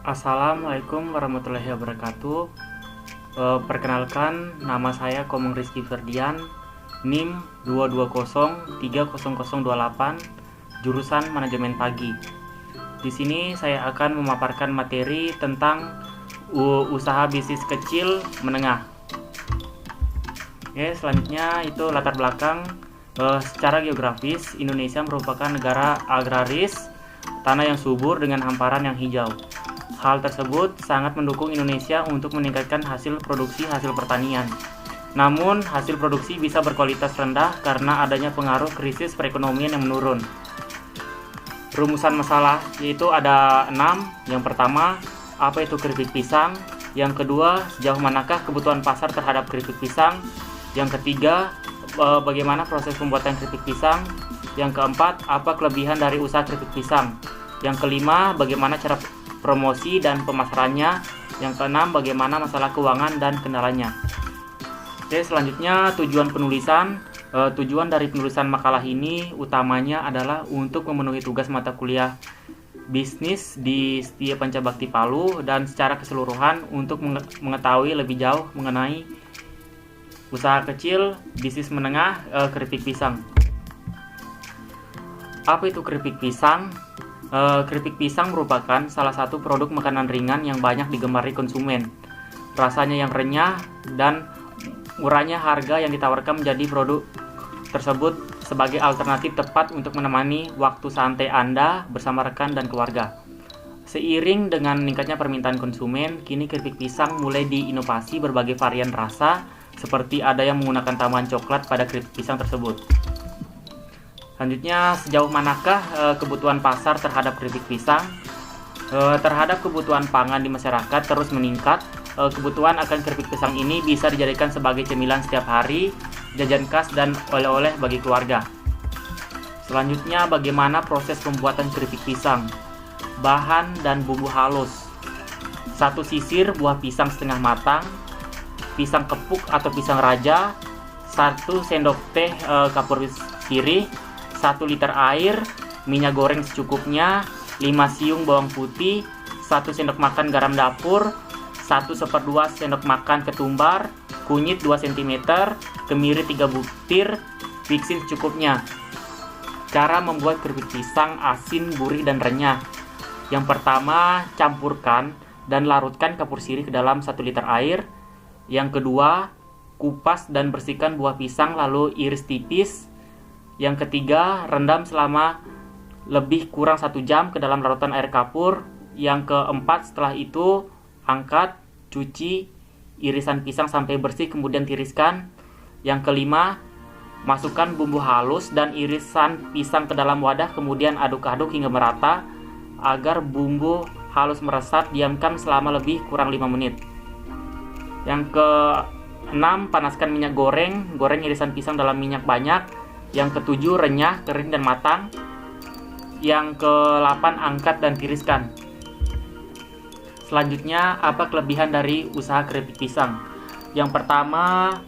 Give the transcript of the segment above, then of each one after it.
Assalamualaikum warahmatullahi wabarakatuh. Perkenalkan, nama saya Komeng Rizky Ferdian, NIM 220300028, jurusan Manajemen Pagi. Di sini saya akan memaparkan materi tentang usaha bisnis kecil menengah. Oke, selanjutnya itu latar belakang. Secara geografis, Indonesia merupakan negara agraris, tanah yang subur dengan hamparan yang hijau. Hal tersebut sangat mendukung Indonesia untuk meningkatkan hasil produksi hasil pertanian. Namun, hasil produksi bisa berkualitas rendah karena adanya pengaruh krisis perekonomian yang menurun. Rumusan masalah yaitu ada 6. Yang pertama, apa itu keripik pisang? Yang kedua, sejauh manakah kebutuhan pasar terhadap keripik pisang? Yang ketiga, bagaimana proses pembuatan keripik pisang? Yang keempat, apa kelebihan dari usaha keripik pisang? Yang kelima, bagaimana cara promosi dan pemasarannya. Yang keenam, bagaimana masalah keuangan dan kendalanya. Oke, selanjutnya tujuan penulisan. Tujuan dari penulisan makalah ini utamanya adalah untuk memenuhi tugas mata kuliah bisnis di Setia Pancabakti Palu dan secara keseluruhan untuk mengetahui lebih jauh mengenai usaha kecil, bisnis menengah, keripik pisang. Apa itu keripik pisang? Keripik pisang merupakan salah satu produk makanan ringan yang banyak digemari konsumen. Rasanya yang renyah dan murahnya harga yang ditawarkan menjadi produk tersebut sebagai alternatif tepat untuk menemani waktu santai Anda bersama rekan dan keluarga. Seiring dengan meningkatnya permintaan konsumen, kini keripik pisang mulai diinovasi berbagai varian rasa, seperti ada yang menggunakan tambahan coklat pada keripik pisang tersebut. Selanjutnya, sejauh manakah kebutuhan pasar terhadap keripik pisang? Terhadap kebutuhan pangan di masyarakat terus meningkat. Kebutuhan akan keripik pisang ini bisa dijadikan sebagai cemilan setiap hari, jajan khas, dan oleh-oleh bagi keluarga. Selanjutnya, bagaimana proses pembuatan keripik pisang? Bahan dan bumbu halus: 1 sisir buah pisang setengah matang, pisang kepuk atau pisang raja, 1 sendok teh kapur sirih, 1 liter air, minyak goreng secukupnya, 5 siung bawang putih, 1 sendok makan garam dapur, 1/2 sendok makan ketumbar, kunyit 2 cm, kemiri 3 butir, vicsin secukupnya. Cara membuat keripik pisang asin, gurih, dan renyah. Yang pertama, campurkan dan larutkan kapur sirih ke dalam 1 liter air. Yang kedua, kupas dan bersihkan buah pisang lalu iris tipis. Yang ketiga, rendam selama lebih kurang 1 jam ke dalam larutan air kapur. Yang keempat, setelah itu angkat, cuci irisan pisang sampai bersih kemudian tiriskan. Yang kelima, masukkan bumbu halus dan irisan pisang ke dalam wadah kemudian aduk-aduk hingga merata agar bumbu halus meresap. Diamkan selama lebih kurang 5 menit. Yang keenam, panaskan minyak goreng. Goreng irisan pisang dalam minyak banyak. Yang ketujuh, renyah, kering, dan matang. Yang ke-8, angkat dan tiriskan. Selanjutnya, apa kelebihan dari usaha keripik pisang? Yang pertama,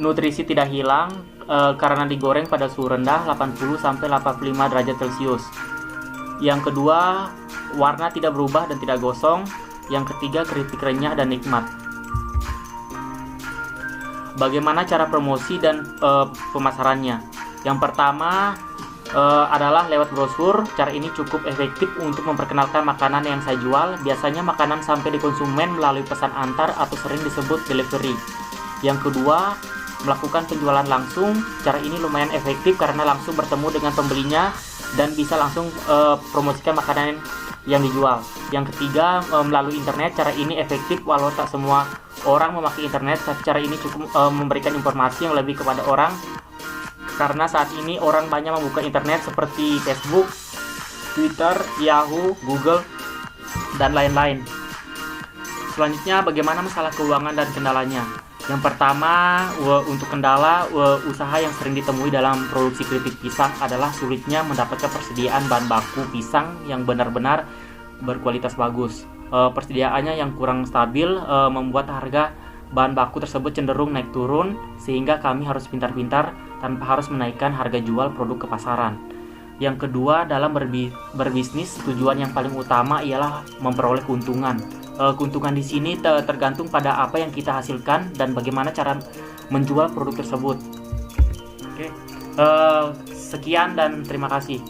nutrisi tidak hilang karena digoreng pada suhu rendah 80-85 derajat Celcius. Yang kedua, warna tidak berubah dan tidak gosong. Yang ketiga, keripik renyah dan nikmat. Bagaimana cara promosi dan pemasarannya? Yang pertama adalah lewat brosur. Cara ini cukup efektif untuk memperkenalkan makanan yang saya jual. Biasanya makanan sampai di konsumen melalui pesan antar atau sering disebut delivery. Yang kedua, melakukan penjualan langsung. Cara ini lumayan efektif karena langsung bertemu dengan pembelinya dan bisa langsung promosikan makanan yang dijual. Yang ketiga, melalui internet. Cara ini efektif walau tak semua orang memakai internet. Cara ini cukup memberikan informasi yang lebih kepada orang karena saat ini orang banyak membuka internet seperti Facebook, Twitter, Yahoo, Google, dan lain-lain. Selanjutnya, bagaimana masalah keuangan dan kendalanya? Yang pertama, untuk kendala usaha yang sering ditemui dalam produksi keripik pisang adalah sulitnya mendapatkan persediaan bahan baku pisang yang benar-benar berkualitas bagus. Persediaannya yang kurang stabil membuat harga bahan baku tersebut cenderung naik turun, sehingga kami harus pintar-pintar tanpa harus menaikkan harga jual produk ke pasaran. Yang kedua, dalam berbisnis, tujuan yang paling utama ialah memperoleh keuntungan. Keuntungan di sini tergantung pada apa yang kita hasilkan dan bagaimana cara menjual produk tersebut. Oke. Sekian dan terima kasih.